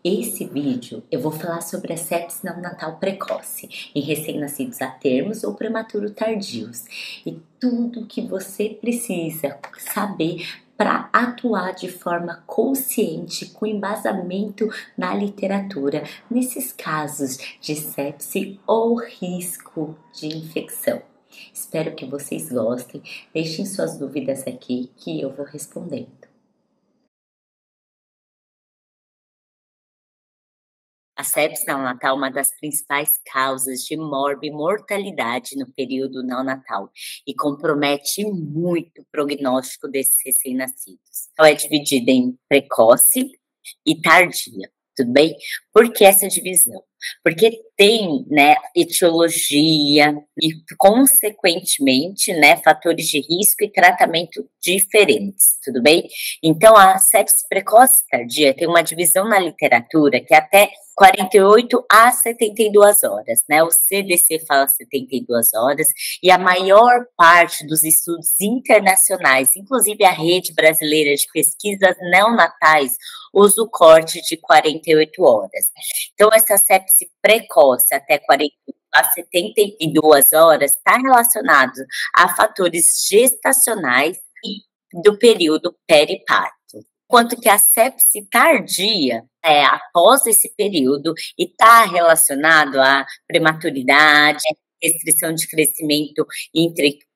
Esse vídeo eu vou falar sobre a sepse neonatal precoce em recém-nascidos a termos ou prematuro tardios e tudo que você precisa saber para atuar de forma consciente, com embasamento na literatura, nesses casos de sepse ou risco de infecção. Espero que vocês gostem, deixem suas dúvidas aqui que eu vou respondendo. A sepse neonatal é uma das principais causas de morbimortalidade no período neonatal e compromete muito o prognóstico desses recém-nascidos. Então, é dividida em precoce e tardia, tudo bem? Por que essa divisão? Porque tem, etiologia e, consequentemente, fatores de risco e tratamento diferentes, tudo bem? Então, a sepse precoce tardia tem uma divisão na literatura que é até 48 a 72 horas, né? O CDC fala 72 horas e a maior parte dos estudos internacionais, inclusive a Rede Brasileira de Pesquisas Neonatais, usa o corte de 48 horas. Então, essa sepse precoce até 40 a 72 horas está relacionado a fatores gestacionais e do período periparto. Enquanto que a sepse tardia é após esse período e está relacionado à prematuridade, restrição de crescimento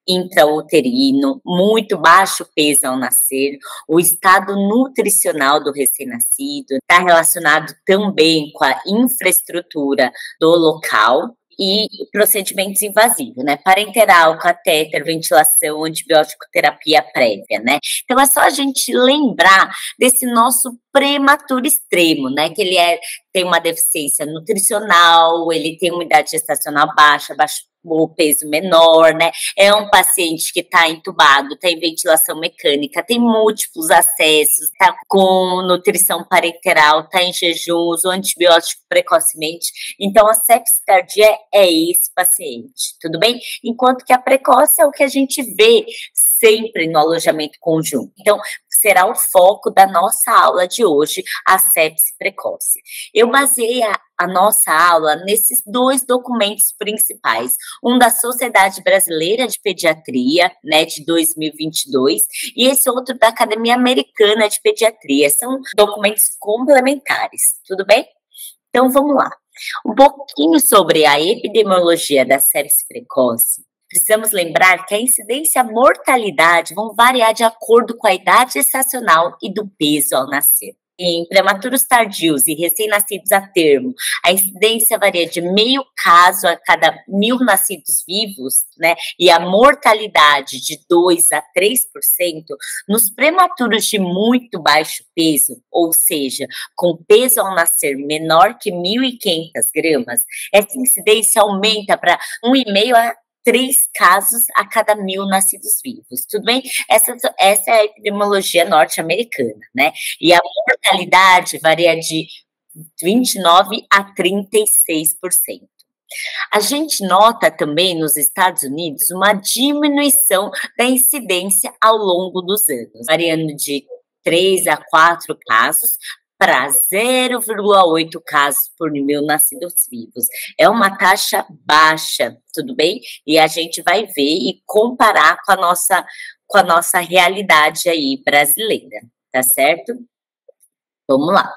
intrauterino, muito baixo peso ao nascer, o estado nutricional do recém-nascido, está relacionado também com a infraestrutura do local e procedimentos invasivos, parenteral, catéter, ventilação, antibiótico terapia prévia, Então é só a gente lembrar desse nosso prematuro extremo, que ele tem uma deficiência nutricional, ele tem uma idade gestacional baixa, o peso menor, É um paciente que está entubado, tem ventilação mecânica, tem múltiplos acessos, está com nutrição parenteral, está em jejum, usou antibiótico precocemente. Então, a sepse tardia é esse paciente, tudo bem? Enquanto que a precoce é o que a gente vê sempre no alojamento conjunto. Então, será o foco da nossa aula de hoje, a sepse precoce. Eu baseei a nossa aula nesses dois documentos principais, um da Sociedade Brasileira de Pediatria, de 2022, e esse outro da Academia Americana de Pediatria. São documentos complementares, tudo bem? Então, vamos lá. Um pouquinho sobre a epidemiologia da sepse precoce. Precisamos lembrar que a incidência e a mortalidade vão variar de acordo com a idade gestacional e do peso ao nascer. Em prematuros tardios e recém-nascidos a termo, a incidência varia de meio caso a cada 1.000 nascidos vivos, e a mortalidade de 2 a 3%. Nos prematuros de muito baixo peso, ou seja, com peso ao nascer menor que 1.500 gramas, essa incidência aumenta para 1,5 a 3 casos a cada 1.000 nascidos vivos, tudo bem? Essa é a epidemiologia norte-americana, E a mortalidade varia de 29 a 36%. A gente nota também nos Estados Unidos uma diminuição da incidência ao longo dos anos, variando de 3 a 4 casos para 0,8 casos por 1.000 nascidos vivos. É uma taxa baixa, tudo bem? E a gente vai ver e comparar com a nossa realidade aí brasileira, tá certo? Vamos lá.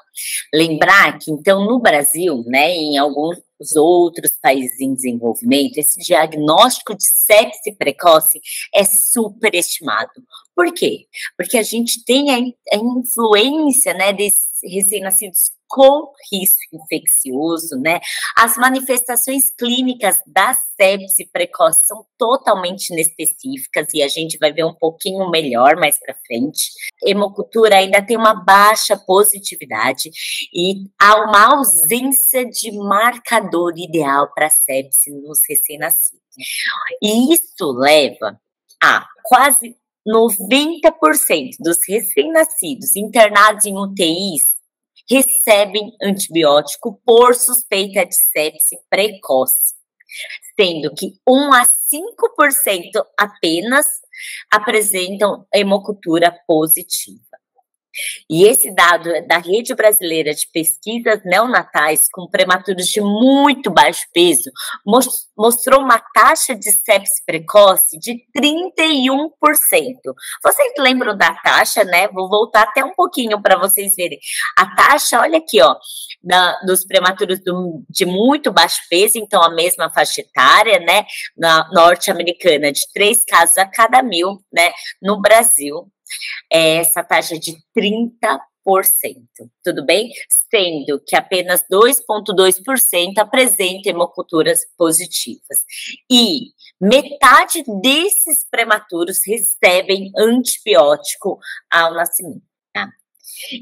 Lembrar que, então, no Brasil, em alguns outros países em desenvolvimento, esse diagnóstico de sepse precoce é superestimado. Por quê? Porque a gente tem a influência, desses recém-nascidos com risco infeccioso, As manifestações clínicas da sepse precoce são totalmente inespecíficas e a gente vai ver um pouquinho melhor mais para frente. Hemocultura ainda tem uma baixa positividade e há uma ausência de marcador ideal para sepse nos recém-nascidos. E isso leva a quase 90% dos recém-nascidos internados em UTIs recebem antibiótico por suspeita de sepse precoce, sendo que 1 a 5% apenas apresentam hemocultura positiva. E esse dado é da Rede Brasileira de Pesquisas Neonatais com prematuros de muito baixo peso mostrou uma taxa de sepse precoce de 31%. Vocês lembram da taxa, né? Vou voltar até um pouquinho para vocês verem. A taxa, olha aqui, ó, dos prematuros de muito baixo peso, então a mesma faixa etária, né? Na norte-americana, de 3 casos a cada 1.000, né? No Brasil, essa taxa de 30%, tudo bem? Sendo que apenas 2,2% apresentam hemoculturas positivas. E metade desses prematuros recebem antibiótico ao nascimento. Tá?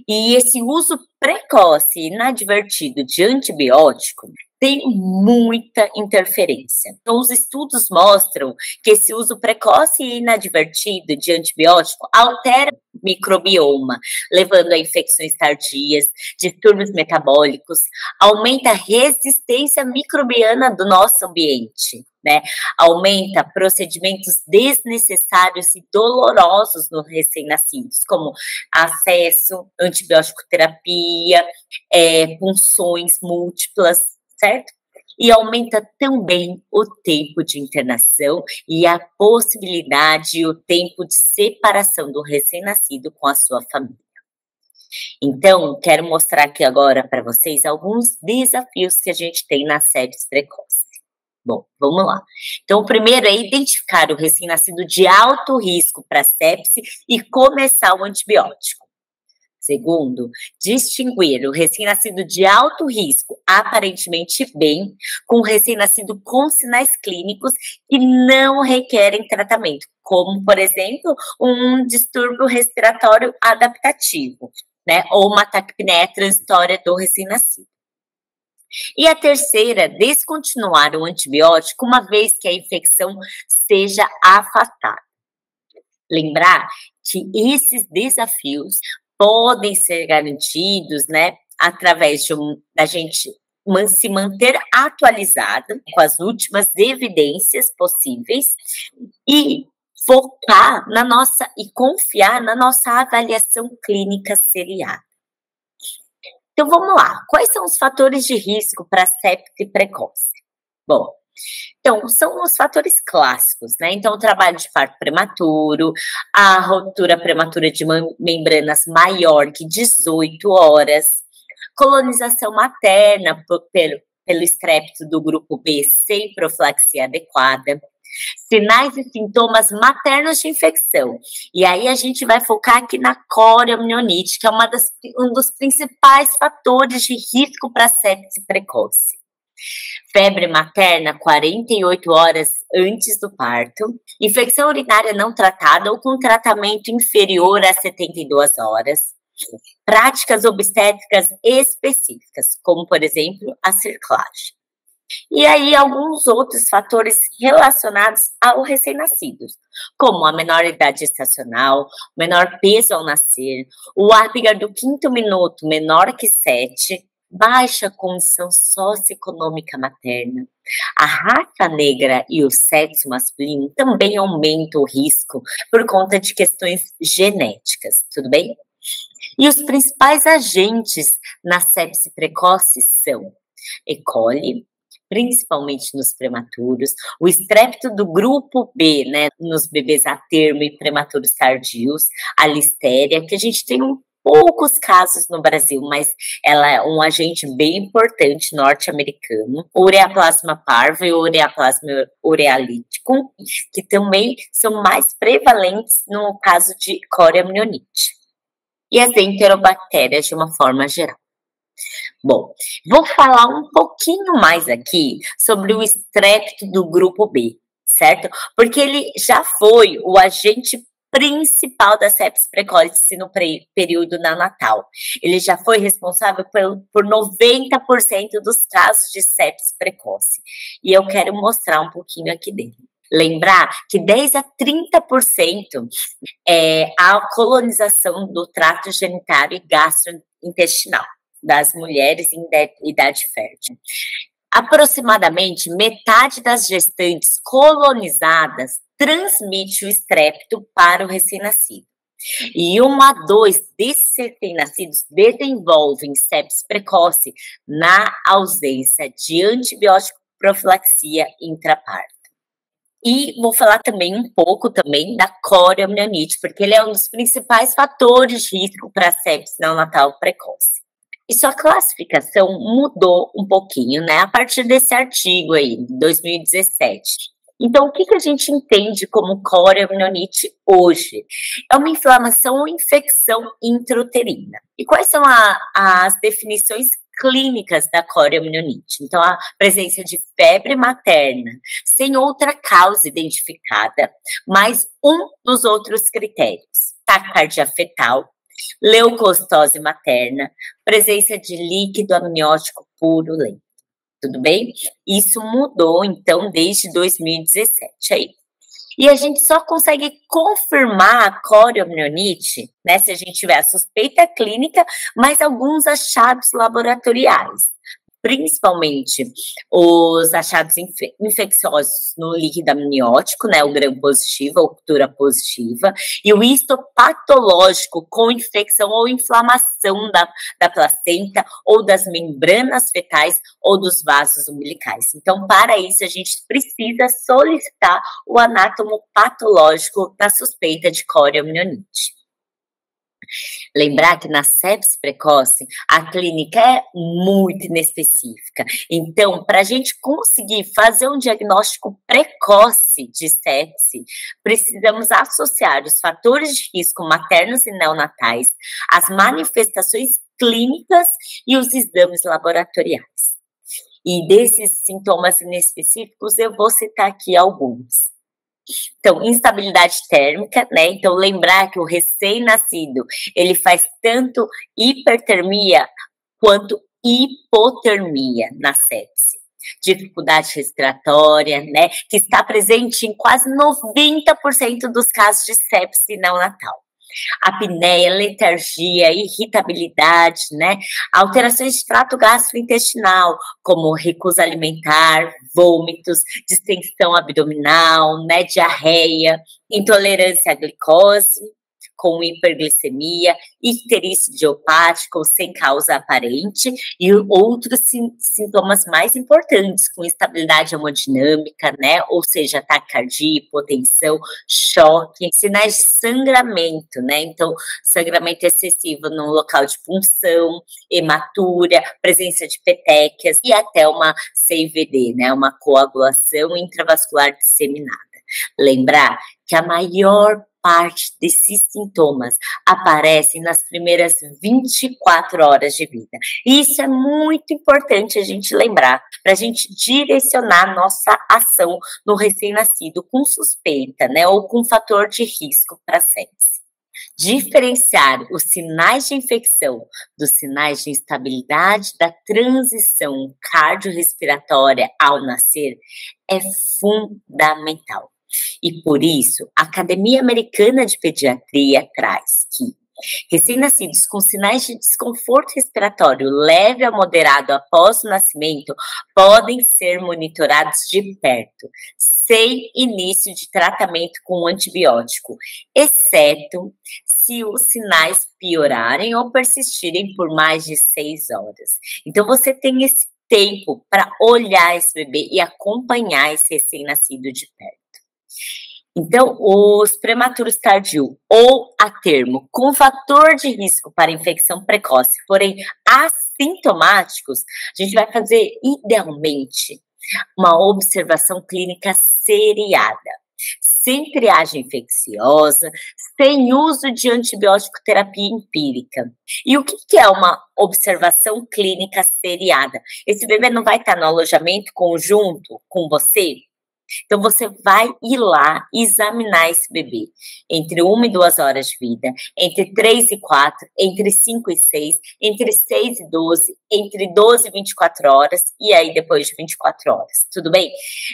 E esse uso precoce e inadvertido de antibiótico tem muita interferência. Então, os estudos mostram que esse uso precoce e inadvertido de antibiótico altera o microbioma, levando a infecções tardias, distúrbios metabólicos, aumenta a resistência microbiana do nosso ambiente, né? Aumenta procedimentos desnecessários e dolorosos nos recém-nascidos, como acesso, antibiótico terapia, punções múltiplas, certo? E aumenta também o tempo de internação e a possibilidade e o tempo de separação do recém-nascido com a sua família. Então, quero mostrar aqui agora para vocês alguns desafios que a gente tem na sepse precoce. Bom, vamos lá. Então, o primeiro é identificar o recém-nascido de alto risco para sepse e começar o antibiótico. Segundo, distinguir o recém-nascido de alto risco, aparentemente bem, com o recém-nascido com sinais clínicos que não requerem tratamento, como, por exemplo, um distúrbio respiratório adaptativo, né? Ou uma taquipneia transitória do recém-nascido. E a terceira, descontinuar o antibiótico uma vez que a infecção seja afastada. Lembrar que esses desafios podem ser garantidos, né, através da gente se manter atualizada com as últimas evidências possíveis e focar na nossa e confiar na nossa avaliação clínica seriada. Então vamos lá, quais são os fatores de risco para sepse precoce? Bom, então, são os fatores clássicos, né? Então, o trabalho de parto prematuro, a ruptura prematura de membranas maior que 18 horas, colonização materna pelo estrépito do grupo B sem profilaxia adequada, sinais e sintomas maternos de infecção. E aí a gente vai focar aqui na corioamnionites, que é um dos principais fatores de risco para sepse precoce. Febre materna 48 horas antes do parto, infecção urinária não tratada ou com tratamento inferior a 72 horas, práticas obstétricas específicas, como, por exemplo, a circlagem. E aí, alguns outros fatores relacionados ao recém-nascido, como a menor idade gestacional, menor peso ao nascer, o Apgar do 5º minuto menor que 7, baixa condição socioeconômica materna, a raça negra e o sexo masculino também aumentam o risco por conta de questões genéticas, tudo bem? E os principais agentes na sepse precoce são E. coli, principalmente nos prematuros, o estrépito do grupo B, né, nos bebês a termo e prematuros tardios, a listéria, que a gente tem poucos casos no Brasil, mas ela é um agente bem importante norte-americano, o ureaplasma parvo e o ureaplasma urealítico, que também são mais prevalentes no caso de corioamnionites, e as enterobactérias de uma forma geral. Bom, vou falar um pouquinho mais aqui sobre o estrépito do grupo B, certo? Porque ele já foi o agente principal da sepse precoce no período neonatal. Ele já foi responsável por 90% dos casos de sepse precoce. E eu quero mostrar um pouquinho aqui dele. Lembrar que 10 a 30% é a colonização do trato genitário e gastrointestinal das mulheres em idade fértil. Aproximadamente metade das gestantes colonizadas transmite o estrépito para o recém-nascido. E 1 a 2 desses recém-nascidos desenvolvem sepse precoce na ausência de antibiótico profilaxia intraparto. E vou falar também um pouco também da coriomielite, porque ele é um dos principais fatores de risco para sepse neonatal precoce. E sua classificação mudou um pouquinho, né, a partir desse artigo aí, de 2017. Então, o que a gente entende como coriomielite hoje? É uma inflamação ou infecção intrauterina. E quais são as definições clínicas da coriomielite? Então, a presença de febre materna, sem outra causa identificada, mais um dos outros critérios: taquicardia fetal, leucocitose materna, presença de líquido amniótico purulento. Tudo bem? Isso mudou, então, desde 2017 aí. E a gente só consegue confirmar a coriomielite, né, se a gente tiver a suspeita clínica, mas alguns achados laboratoriais. Principalmente os achados infecciosos no líquido amniótico, né, o gram positivo, a cultura positiva, e o histopatológico com infecção ou inflamação da placenta ou das membranas fetais ou dos vasos umbilicais. Então, para isso, a gente precisa solicitar o anátomo patológico na suspeita de coriomielite. Lembrar que na sepse precoce, a clínica é muito inespecífica. Então, para a gente conseguir fazer um diagnóstico precoce de sepse, precisamos associar os fatores de risco maternos e neonatais, as manifestações clínicas e os exames laboratoriais. E desses sintomas inespecíficos, eu vou citar aqui alguns. Então, instabilidade térmica, né? Então, lembrar que o recém-nascido, ele faz tanto hipertermia quanto hipotermia na sepse. Dificuldade respiratória, né? Que está presente em quase 90% dos casos de sepse neonatal. Apneia, letargia, irritabilidade, né? Alterações de trato gastrointestinal, como recusa alimentar, vômitos, distensão abdominal, né? Diarreia, intolerância à glicose, com hiperglicemia, icterícia idiopática ou sem causa aparente, e outros sintomas mais importantes, com instabilidade hemodinâmica, né? Ou seja, taquicardia, hipotensão, choque, sinais de sangramento, né? Então, sangramento excessivo no local de punção, hematúria, presença de petequias e até uma CIVD, né? Uma coagulação intravascular disseminada. Lembrar que a maior parte desses sintomas aparecem nas primeiras 24 horas de vida. E isso é muito importante a gente lembrar, para a gente direcionar nossa ação no recém-nascido com suspeita, né, ou com fator de risco para sepse. Diferenciar os sinais de infecção dos sinais de instabilidade da transição cardiorrespiratória ao nascer é fundamental. E por isso, a Academia Americana de Pediatria traz que recém-nascidos com sinais de desconforto respiratório leve a moderado após o nascimento podem ser monitorados de perto, sem início de tratamento com antibiótico, exceto se os sinais piorarem ou persistirem por mais de 6 horas. Então, você tem esse tempo para olhar esse bebê e acompanhar esse recém-nascido de perto. Então, os prematuros tardio ou a termo com fator de risco para infecção precoce, porém assintomáticos, a gente vai fazer idealmente uma observação clínica seriada, sem triagem infecciosa, sem uso de antibiótico terapia empírica. E o que é uma observação clínica seriada? Esse bebê não vai estar no alojamento conjunto com você? Então, você vai ir lá examinar esse bebê entre 1 e 2 horas de vida, entre 3 e 4, entre 5 e 6, entre 6 e 12, entre 12 e 24 horas, e aí depois de 24 horas, tudo bem?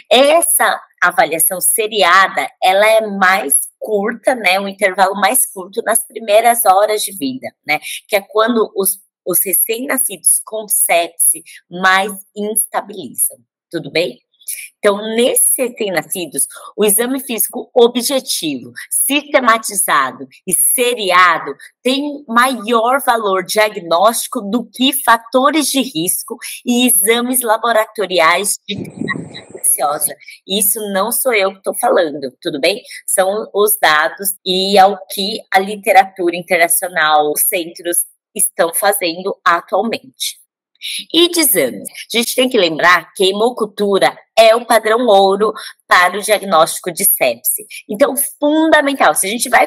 Essa avaliação seriada, ela é mais curta, né, um intervalo mais curto nas primeiras horas de vida, né, que é quando os recém-nascidos com sepse mais instabilizam, tudo bem? Então, nesses recém-nascidos, o exame físico objetivo, sistematizado e seriado tem maior valor diagnóstico do que fatores de risco e exames laboratoriais de terapia infecciosa. Isso não sou eu que estou falando, tudo bem? São os dados e ao que a literatura internacional, os centros estão fazendo atualmente. E de exames? A gente tem que lembrar que a hemocultura é o padrão ouro para o diagnóstico de sepse. Então, fundamental, se a gente vai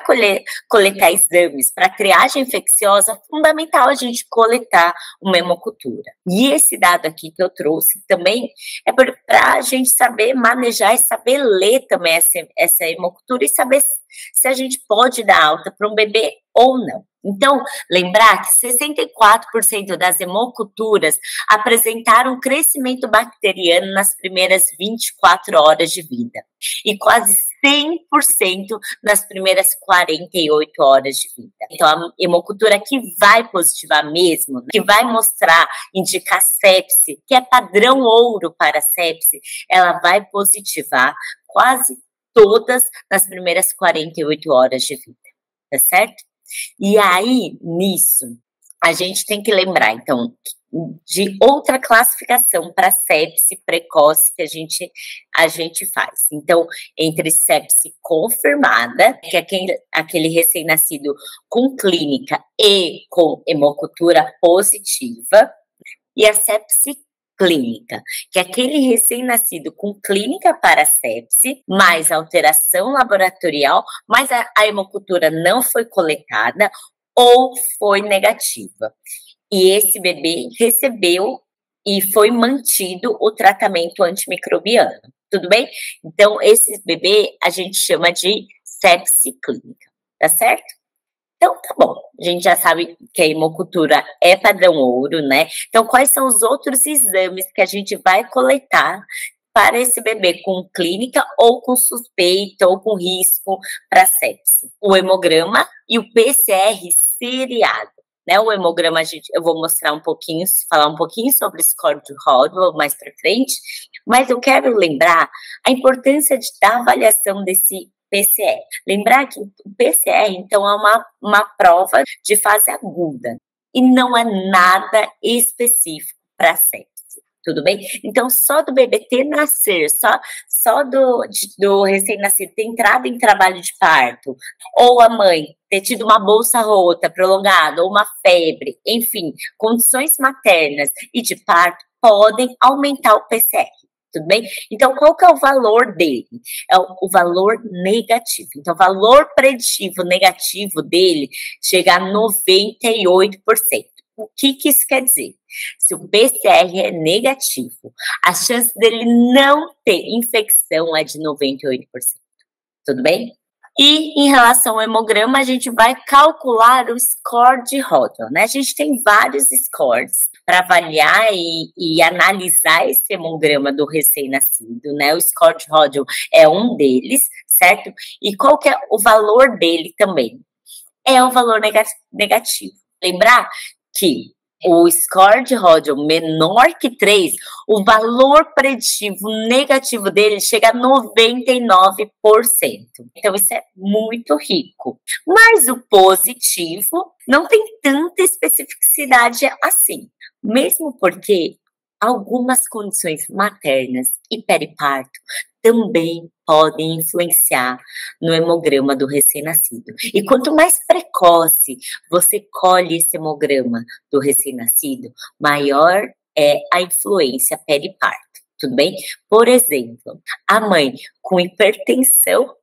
coletar exames para triagem infecciosa, fundamental a gente coletar uma hemocultura. E esse dado aqui que eu trouxe também é para a gente saber manejar e saber ler também essa hemocultura e saber se a gente pode dar alta para um bebê ou não. Então, lembrar que 64% das hemoculturas apresentaram crescimento bacteriano nas primeiras 24 horas de vida e quase 100% nas primeiras 48 horas de vida. Então, a hemocultura que vai positivar mesmo, que vai mostrar, indicar sepse, que é padrão ouro para sepse, ela vai positivar quase todas nas primeiras 48 horas de vida, tá certo? E aí, nisso, a gente tem que lembrar, então, de outra classificação para sepse precoce que a gente faz. Então, entre sepse confirmada, que é aquele recém-nascido com clínica e com hemocultura positiva, e a sepse clínica, que é aquele recém-nascido com clínica para sepse, mais alteração laboratorial, mas a hemocultura não foi coletada ou foi negativa. E esse bebê recebeu e foi mantido o tratamento antimicrobiano, tudo bem? Então, esse bebê a gente chama de sepse clínica, tá certo? Então, tá bom, a gente já sabe que a hemocultura é padrão ouro, né? Então, quais são os outros exames que a gente vai coletar para esse bebê com clínica ou com suspeita ou com risco para sepse? O hemograma e o PCR seriado. Né, o hemograma, eu vou mostrar um pouquinho, falar um pouquinho sobre o score de Rodwell mais para frente, mas eu quero lembrar a importância da avaliação desse PCR. Lembrar que o PCR, então, é uma prova de fase aguda e não é nada específico para sepse. Tudo bem? Então, só do bebê ter nascer, só do recém-nascido ter entrado em trabalho de parto, ou a mãe ter tido uma bolsa rota prolongada, ou uma febre, enfim, condições maternas e de parto podem aumentar o PCR. Tudo bem? Então, qual que é o valor dele? É o valor negativo. Então, o valor preditivo negativo dele chega a 98%. O que isso quer dizer? Se o PCR é negativo, a chance dele não ter infecção é de 98%. Tudo bem? E em relação ao hemograma, a gente vai calcular o score de Rodwell, né? A gente tem vários scores para avaliar e analisar esse hemograma do recém-nascido, né? O score de Rodwell é um deles, certo? E qual que é o valor dele também? É o valor negativo. Lembrar que o score de Rodwell menor que 3, o valor preditivo negativo dele chega a 99%. Então, isso é muito rico. Mas o positivo não tem tanta especificidade assim. Mesmo porque algumas condições maternas e periparto também podem influenciar no hemograma do recém-nascido. E quanto mais precoce você colhe esse hemograma do recém-nascido, maior é a influência periparto, tudo bem? Por exemplo, a mãe com hipertensão,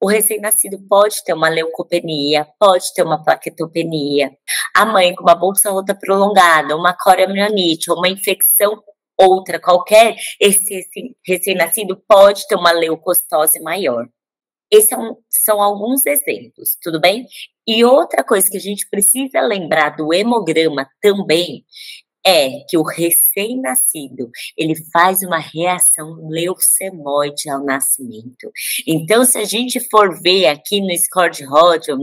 o recém-nascido pode ter uma leucopenia, pode ter uma plaquetopenia. A mãe com uma bolsa rota prolongada, uma coriomielite, ou uma infecção outra qualquer, esse recém-nascido pode ter uma leucocitose maior. Esses são alguns exemplos, tudo bem? E outra coisa que a gente precisa lembrar do hemograma também é que o recém-nascido, ele faz uma reação leucemóide ao nascimento. Então, se a gente for ver aqui no score de Rodwell,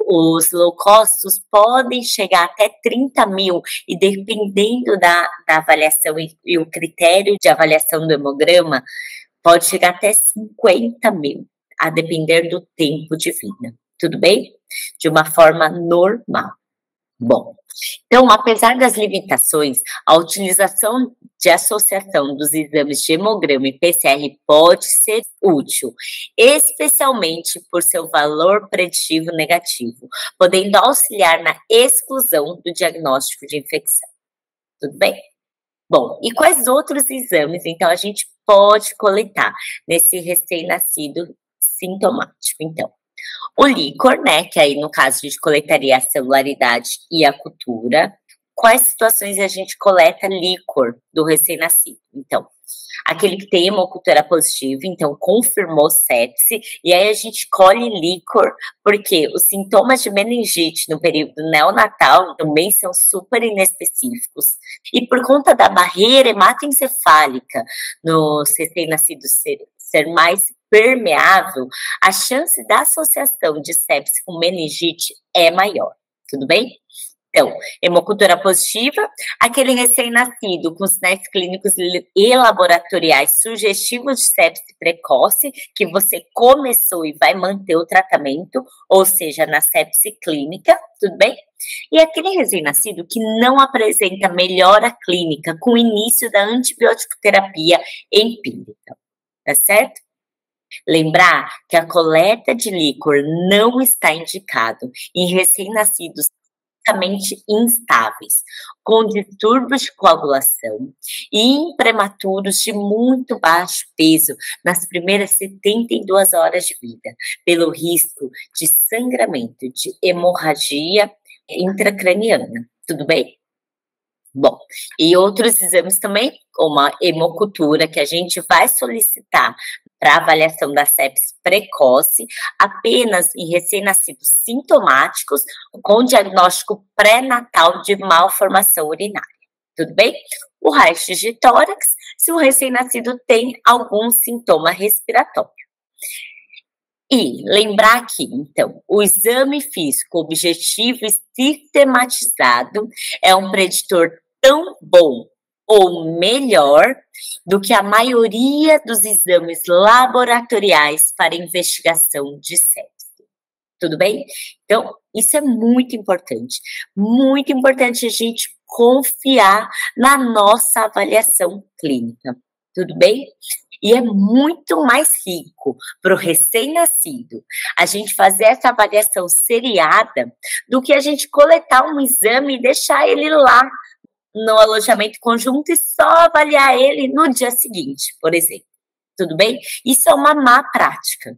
os leucócitos podem chegar até 30 mil, e dependendo da avaliação e o critério de avaliação do hemograma, Pode chegar até 50 mil, a depender do tempo de vida. Tudo bem? De uma forma normal. Bom, então, apesar das limitações, a utilização de associação dos exames de hemograma e PCR pode ser útil, especialmente por seu valor preditivo negativo, podendo auxiliar na exclusão do diagnóstico de infecção. Tudo bem? Bom, e quais outros exames, então, a gente pode coletar nesse recém-nascido sintomático? Então, o líquor, né, que aí no caso a gente coletaria a celularidade e a cultura. Quais situações a gente coleta líquor do recém-nascido? Então, aquele que tem hemocultura positiva, então confirmou sepse, e aí a gente colhe líquor, porque os sintomas de meningite no período neonatal também são super inespecíficos, e por conta da barreira hematoencefálica nos recém-nascidos ser mais permeável, a chance da associação de sepse com meningite é maior, tudo bem? Então, hemocultura positiva, aquele recém-nascido com sinais clínicos e laboratoriais sugestivos de sepse precoce, que você começou e vai manter o tratamento, ou seja, na sepse clínica, tudo bem? E aquele recém-nascido que não apresenta melhora clínica com o início da antibiótico terapia empírica, tá certo? Lembrar que a coleta de líquor não está indicado em recém-nascidos instáveis, com distúrbios de coagulação e em prematuros de muito baixo peso nas primeiras 72 horas de vida, pelo risco de sangramento, de hemorragia intracraniana. Tudo bem? Bom, e outros exames também, como a hemocultura, que a gente vai solicitar para avaliação da sepse precoce, apenas em recém-nascidos sintomáticos, com diagnóstico pré-natal de malformação urinária. Tudo bem? O raio-x de tórax, se o recém-nascido tem algum sintoma respiratório. E lembrar aqui, então, o exame físico objetivo e sistematizado é um preditor tão bom ou melhor do que a maioria dos exames laboratoriais para investigação de sepse. Tudo bem? Então, isso é muito importante a gente confiar na nossa avaliação clínica. Tudo bem? E é muito mais rico para o recém-nascido a gente fazer essa avaliação seriada do que a gente coletar um exame e deixar ele lá no alojamento conjunto e só avaliar ele no dia seguinte, por exemplo. Tudo bem? Isso é uma má prática.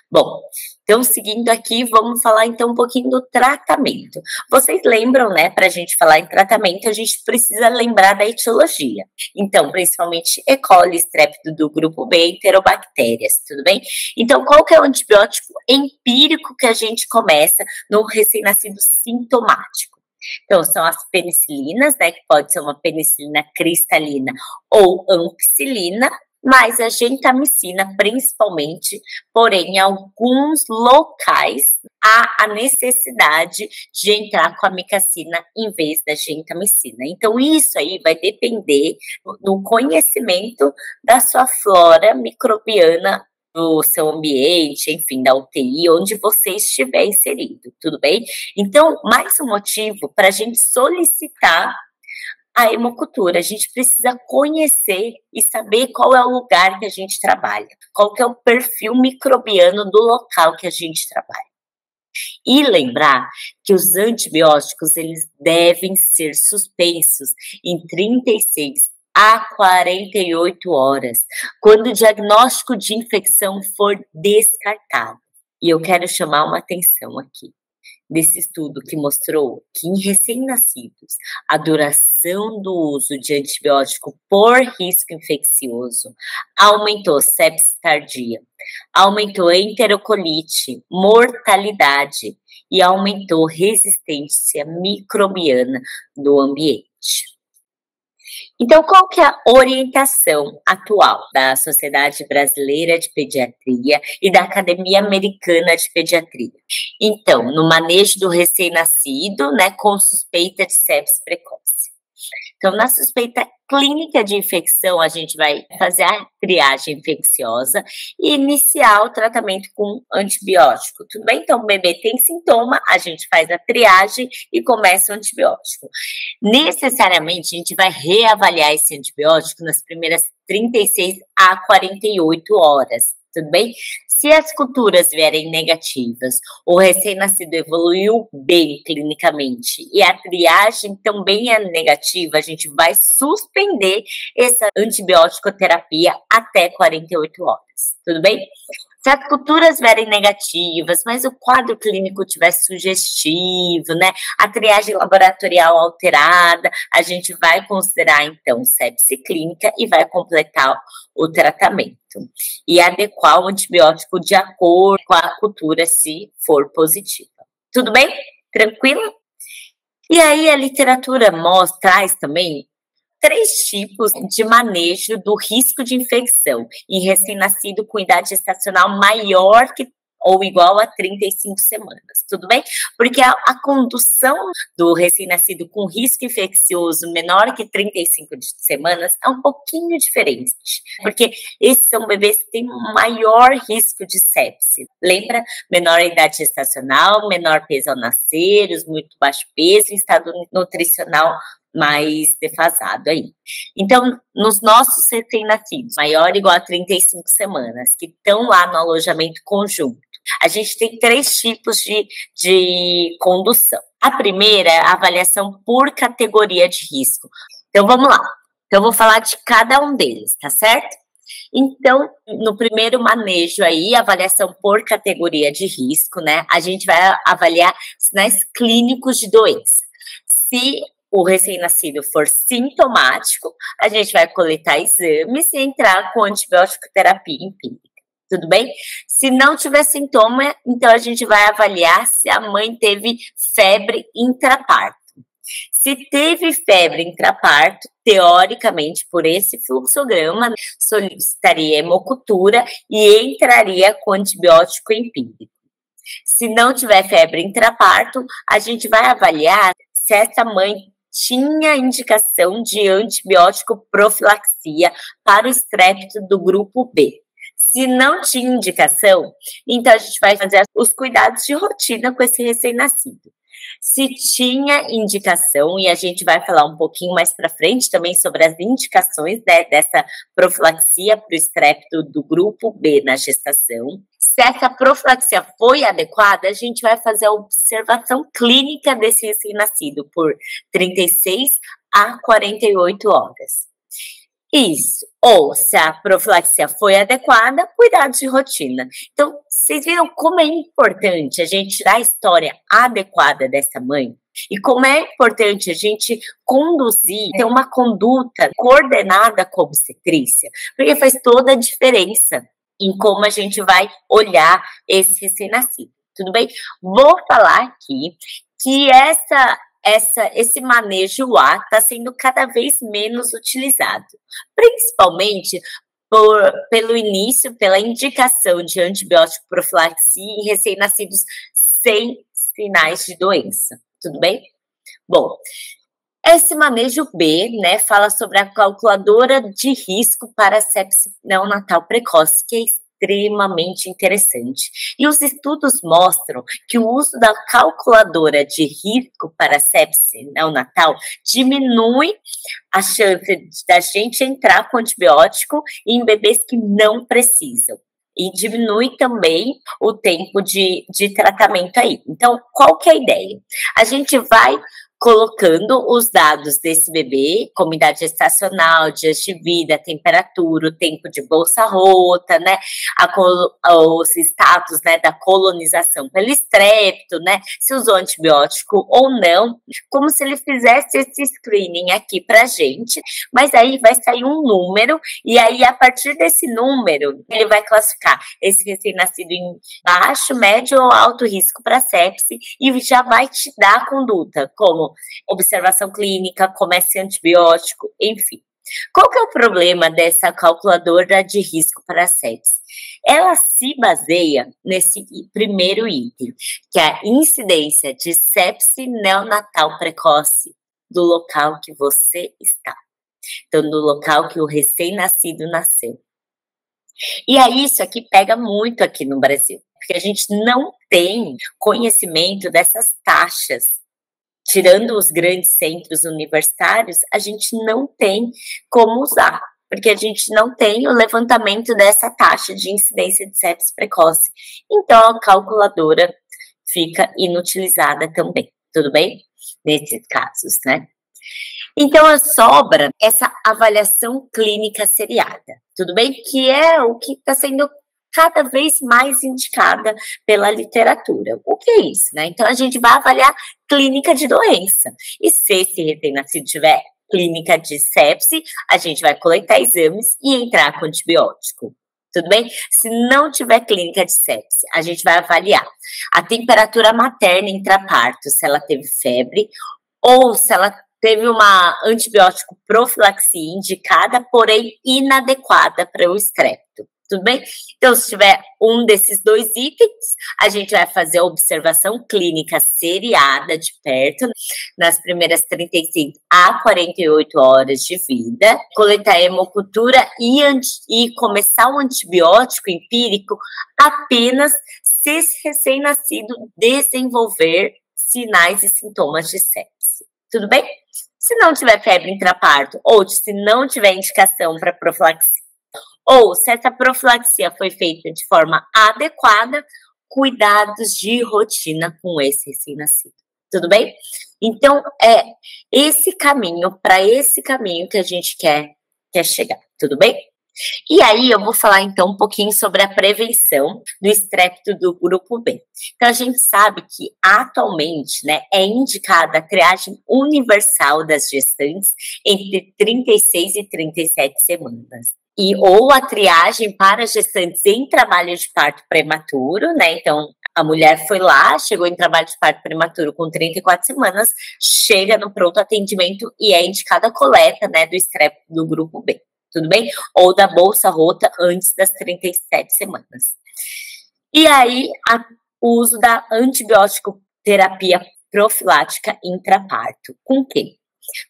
Bom, então seguindo aqui, vamos falar então um pouquinho do tratamento. Vocês lembram, né, para a gente falar em tratamento, a gente precisa lembrar da etiologia. Então, principalmente E. coli, estrépito do grupo B, enterobactérias, tudo bem? Então, qual que é o antibiótico empírico que a gente começa no recém-nascido sintomático? Então, são as penicilinas, né, que pode ser uma penicilina cristalina ou ampicilina, mas a gentamicina principalmente, porém, em alguns locais há a necessidade de entrar com a amicacina em vez da gentamicina. Então, isso aí vai depender do conhecimento da sua flora microbiana, do seu ambiente, enfim, da UTI, onde você estiver inserido, tudo bem? Então, mais um motivo para a gente solicitar a hemocultura. A gente precisa conhecer e saber qual é o lugar que a gente trabalha, qual que é o perfil microbiano do local que a gente trabalha. E lembrar que os antibióticos, eles devem ser suspensos em 36 a 48 horas, quando o diagnóstico de infecção for descartado. E eu quero chamar uma atenção aqui desse estudo que mostrou que em recém-nascidos a duração do uso de antibiótico por risco infeccioso aumentou sepse tardia, aumentou enterocolite, mortalidade e aumentou resistência microbiana do ambiente. Então, qual que é a orientação atual da Sociedade Brasileira de Pediatria e da Academia Americana de Pediatria? Então, no manejo do recém-nascido, né, com suspeita de sepse precoce. Então, na suspeita clínica de infecção, a gente vai fazer a triagem infecciosa e iniciar o tratamento com antibiótico. Tudo bem? Então, o bebê tem sintoma, a gente faz a triagem e começa o antibiótico. Necessariamente, a gente vai reavaliar esse antibiótico nas primeiras 36 a 48 horas. Tudo bem? Se as culturas vierem negativas, o recém-nascido evoluiu bem clinicamente e a triagem também é negativa, a gente vai suspender essa antibiótico-terapia até 48 horas. Tudo bem? Se as culturas vierem negativas, mas o quadro clínico estiver sugestivo, né? A triagem laboratorial alterada, a gente vai considerar, então, sepse clínica e vai completar o tratamento. E adequar o antibiótico de acordo com a cultura, se for positiva. Tudo bem? Tranquilo? E aí a literatura traz também 3 tipos de manejo do risco de infecção em recém-nascido com idade gestacional maior que ou igual a 35 semanas, tudo bem? Porque a condução do recém-nascido com risco infeccioso menor que 35 semanas é um pouquinho diferente, porque esses são bebês que têm maior risco de sepse. Lembra? Menor idade gestacional, menor peso ao nascer, os muito baixo peso, estado nutricional mais defasado aí. Então, nos nossos recém-nascidos, maior ou igual a 35 semanas, que estão lá no alojamento conjunto, a gente tem 3 tipos de condução. A primeira é a avaliação por categoria de risco. Então, vamos lá. Então, eu vou falar de cada um deles, tá certo? Então, no primeiro manejo aí, avaliação por categoria de risco, né? A gente vai avaliar sinais clínicos de doença. Se o recém-nascido for sintomático, a gente vai coletar exames e entrar com antibiótico terapia empírica. Tudo bem? Se não tiver sintoma, então a gente vai avaliar se a mãe teve febre intraparto. Se teve febre intraparto, teoricamente, por esse fluxograma, solicitaria hemocultura e entraria com antibiótico empírico. Se não tiver febre intraparto, a gente vai avaliar se essa mãe tinha indicação de antibiótico profilaxia para o estrépito do grupo B. Se não tinha indicação, então a gente vai fazer os cuidados de rotina com esse recém-nascido. Se tinha indicação, e a gente vai falar um pouquinho mais para frente também sobre as indicações, né, dessa profilaxia para o estrépito do grupo B na gestação. Se essa profilaxia foi adequada, a gente vai fazer a observação clínica desse recém-nascido por 36 a 48 horas. Isso. Ou, se a profilaxia foi adequada, cuidados de rotina. Então, vocês viram como é importante a gente tirar a história adequada dessa mãe? E como é importante a gente conduzir, ter uma conduta coordenada com a obstetrícia? Porque faz toda a diferença em como a gente vai olhar esse recém-nascido. Tudo bem? Vou falar aqui que esse manejo A está sendo cada vez menos utilizado, principalmente pelo início, pela indicação de antibiótico profilaxia em recém-nascidos sem sinais de doença. Tudo bem? Bom, esse manejo B, né, fala sobre a calculadora de risco para sepse neonatal precoce, que é extremamente interessante. E os estudos mostram que o uso da calculadora de risco para sepse neonatal diminui a chance da gente entrar com antibiótico em bebês que não precisam. E diminui também o tempo de tratamento aí. Então, qual que é a ideia? A gente vai colocando os dados desse bebê, como idade gestacional, dias de vida, temperatura, o tempo de bolsa rota, né, os status, né, da colonização pelo estrépito, né, se usou antibiótico ou não, como se ele fizesse esse screening aqui pra gente, mas aí vai sair um número, e aí a partir desse número, ele vai classificar esse recém-nascido em baixo, médio ou alto risco para sepse, e já vai te dar a conduta, como observação clínica, comece antibiótico, enfim. Qual que é o problema dessa calculadora de risco para sepse? Ela se baseia nesse primeiro item, que é a incidência de sepse neonatal precoce do local que você está. Então, do local que o recém-nascido nasceu. E aí, isso aqui pega muito aqui no Brasil, porque a gente não tem conhecimento dessas taxas. Tirando os grandes centros universitários, a gente não tem como usar, porque a gente não tem o levantamento dessa taxa de incidência de sepsis precoce. Então, a calculadora fica inutilizada também, tudo bem? Nesses casos, né? Então, sobra essa avaliação clínica seriada, tudo bem? Que é o que está sendo cada vez mais indicada pela literatura. O que é isso, né? Então, a gente vai avaliar clínica de doença. E se esse recém-nascido tiver clínica de sepse, a gente vai coletar exames e entrar com antibiótico. Tudo bem? Se não tiver clínica de sepse, a gente vai avaliar a temperatura materna intraparto, se ela teve febre, ou se ela teve uma antibiótico profilaxia indicada, porém inadequada para o estrepto. Tudo bem? Então, se tiver um desses dois itens, a gente vai fazer a observação clínica seriada de perto, nas primeiras 35 a 48 horas de vida, coletar a hemocultura e começar o antibiótico empírico apenas se esse recém-nascido desenvolver sinais e sintomas de sepse. Tudo bem? Se não tiver febre intraparto, ou se não tiver indicação para profilaxia, ou se essa profilaxia foi feita de forma adequada, cuidados de rotina com esse recém-nascido. Tudo bem? Então, é esse caminho, para esse caminho que a gente quer chegar. Tudo bem? E aí, eu vou falar então um pouquinho sobre a prevenção do estrepto do grupo B. Então, a gente sabe que atualmente, né, é indicada a triagem universal das gestantes entre 36 e 37 semanas. Ou a triagem para gestantes em trabalho de parto prematuro, né? Então, a mulher foi lá, chegou em trabalho de parto prematuro com 34 semanas, chega no pronto atendimento e é indicada a coleta, né, do estrepto do grupo B. Tudo bem? Ou da bolsa rota antes das 37 semanas. E aí, o uso da antibiótico terapia profilática intraparto. Com quem?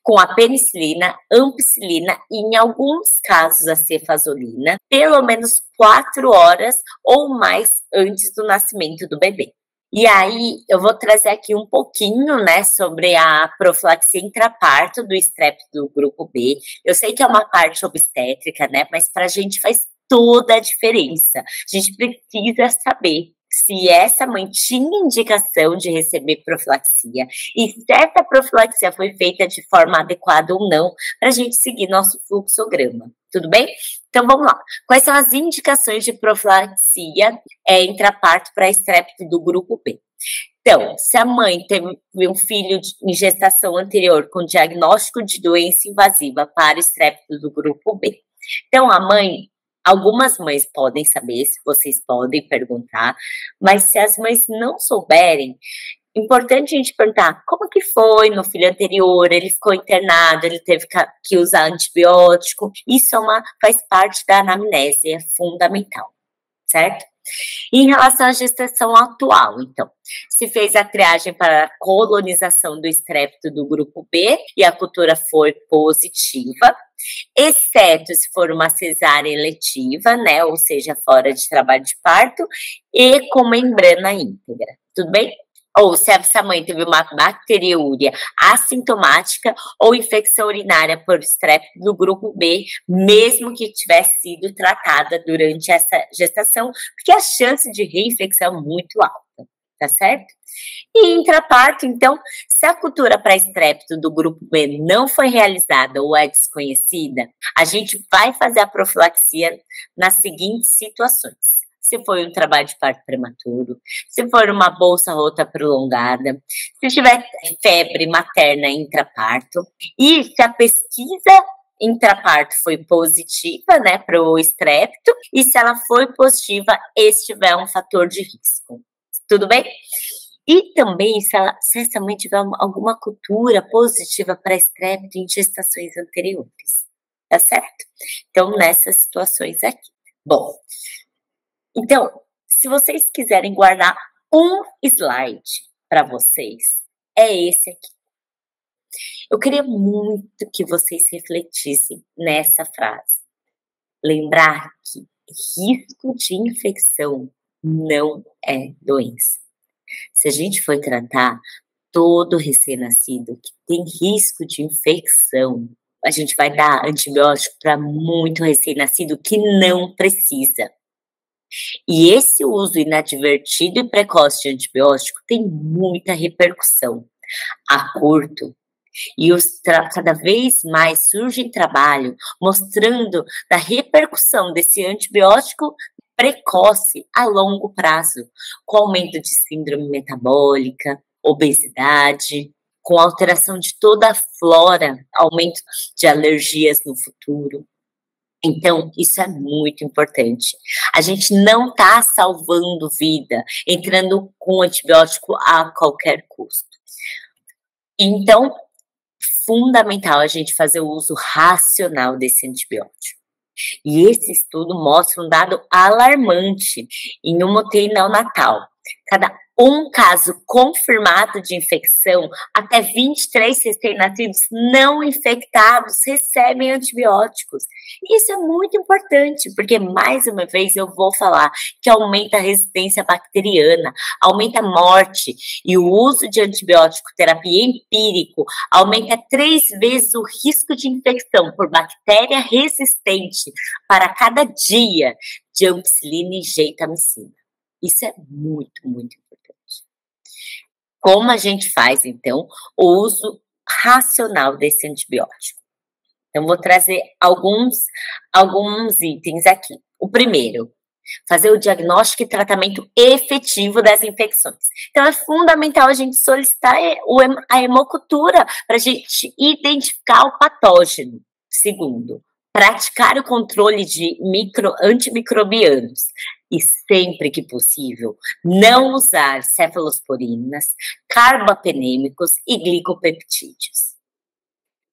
Com a penicilina, ampicilina e, em alguns casos, a cefazolina, pelo menos 4 horas ou mais antes do nascimento do bebê. E aí, eu vou trazer aqui um pouquinho, né, sobre a profilaxia intraparto do estrepto do grupo B. Eu sei que é uma parte obstétrica, né, mas para a gente faz toda a diferença. A gente precisa saber se essa mãe tinha indicação de receber profilaxia e se essa profilaxia foi feita de forma adequada ou não, para a gente seguir nosso fluxograma. Tudo bem? Então, vamos lá. Quais são as indicações de profilaxia intraparto para estrepto do grupo B? Então, se a mãe teve um filho em gestação anterior com diagnóstico de doença invasiva para estrepto do grupo B. Então, algumas mães podem saber, se vocês podem perguntar, mas se as mães não souberem, importante a gente perguntar como que foi no filho anterior, ele ficou internado, ele teve que usar antibiótico. Isso faz parte da anamnese, é fundamental, certo? Em relação à gestação atual, então, se fez a triagem para a colonização do estrepto do grupo B e a cultura foi positiva, exceto se for uma cesárea eletiva, né, ou seja, fora de trabalho de parto e com membrana íntegra, tudo bem? Ou se essa mãe teve uma bacteriúria assintomática ou infecção urinária por estrepto do grupo B, mesmo que tivesse sido tratada durante essa gestação, porque a chance de reinfecção é muito alta, tá certo? E intraparto, então, se a cultura para estrepto do grupo B não foi realizada ou é desconhecida, a gente vai fazer a profilaxia nas seguintes situações. Se foi um trabalho de parto prematuro, se for uma bolsa rota prolongada, se tiver febre materna intraparto e se a pesquisa intraparto foi positiva, né, para o estrepto, e se ela foi positiva e tiver um fator de risco. Tudo bem? E também se essa mãe tiver alguma cultura positiva para estrepto em gestações anteriores, tá certo? Então, nessas situações aqui. Bom, então, se vocês quiserem guardar um slide para vocês, é esse aqui. Eu queria muito que vocês refletissem nessa frase. Lembrar que risco de infecção não é doença. Se a gente for tratar todo recém-nascido que tem risco de infecção, a gente vai dar antibiótico para muito recém-nascido que não precisa. E esse uso inadvertido e precoce de antibiótico tem muita repercussão a curto. E cada vez mais surge trabalho mostrando a repercussão desse antibiótico precoce a longo prazo, com aumento de síndrome metabólica, obesidade, com alteração de toda a flora, aumento de alergias no futuro. Então, isso é muito importante. A gente não está salvando vida, entrando com antibiótico a qualquer custo. Então, fundamental a gente fazer o uso racional desse antibiótico. E esse estudo mostra um dado alarmante em uma UTI neonatal. Cada um caso confirmado de infecção, até 23 recém-nascidos não infectados recebem antibióticos. Isso é muito importante, porque, mais uma vez, eu vou falar que aumenta a resistência bacteriana, aumenta a morte, e o uso de antibiótico terapia empírico aumenta 3 vezes o risco de infecção por bactéria resistente para cada dia de ampicilina e gentamicina. Isso é muito, muito importante. Como a gente faz, então, o uso racional desse antibiótico? Então, vou trazer alguns itens aqui. O primeiro, fazer o diagnóstico e tratamento efetivo das infecções. Então, é fundamental a gente solicitar a hemocultura para a gente identificar o patógeno. Segundo, praticar o controle de antimicrobianos. E sempre que possível, não usar cefalosporinas, carbapenêmicos e glicopeptídeos.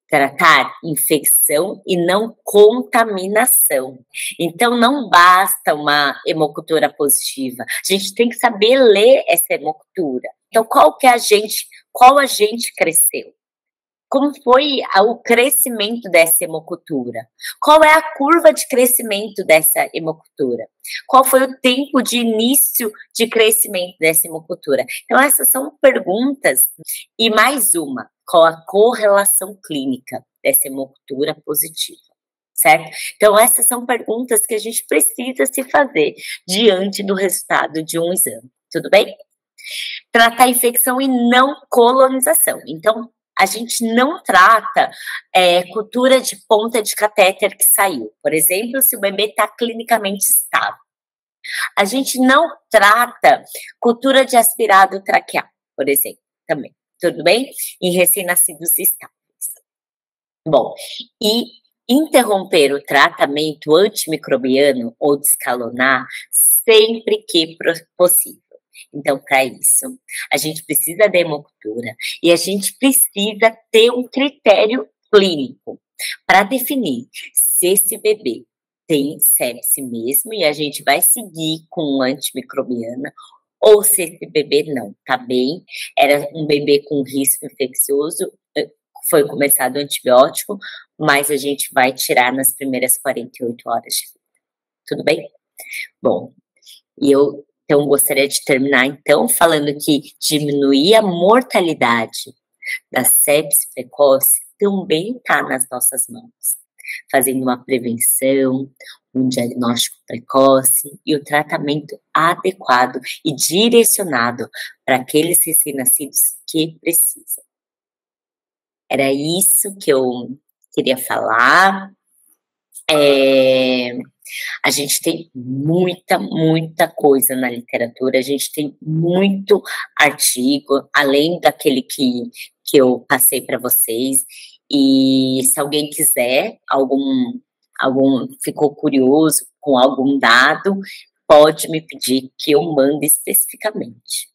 Tratar infecção e não contaminação. Então, não basta uma hemocultura positiva. A gente tem que saber ler essa hemocultura. Então, qual agente cresceu? Como foi o crescimento dessa hemocultura? Qual é a curva de crescimento dessa hemocultura? Qual foi o tempo de início de crescimento dessa hemocultura? Então, essas são perguntas. E mais uma, qual a correlação clínica dessa hemocultura positiva? Certo? Então, essas são perguntas que a gente precisa se fazer diante do resultado de um exame. Tudo bem? Tratar a infecção e não colonização. Então, a gente não trata cultura de ponta de catéter que saiu. Por exemplo, se o bebê está clinicamente estável. A gente não trata cultura de aspirado traqueal, por exemplo, também. Tudo bem? Em recém-nascidos estáveis. Bom, e interromper o tratamento antimicrobiano ou descalonar sempre que possível. Então, para isso, a gente precisa da hemocultura e a gente precisa ter um critério clínico para definir se esse bebê tem sepse mesmo e a gente vai seguir com antimicrobiana ou se esse bebê não, tá bem, era um bebê com risco infeccioso, foi começado o antibiótico, mas a gente vai tirar nas primeiras 48 horas de vida. Tudo bem? Bom, então, gostaria de terminar, então, falando que diminuir a mortalidade da sepse precoce também está nas nossas mãos. Fazendo uma prevenção, um diagnóstico precoce e o tratamento adequado e direcionado para aqueles recém-nascidos que precisam. Era isso que eu queria falar. A gente tem muita coisa na literatura, a gente tem muito artigo, além daquele que eu passei para vocês. E se alguém quiser, ficou curioso com algum dado, pode me pedir que eu mande especificamente.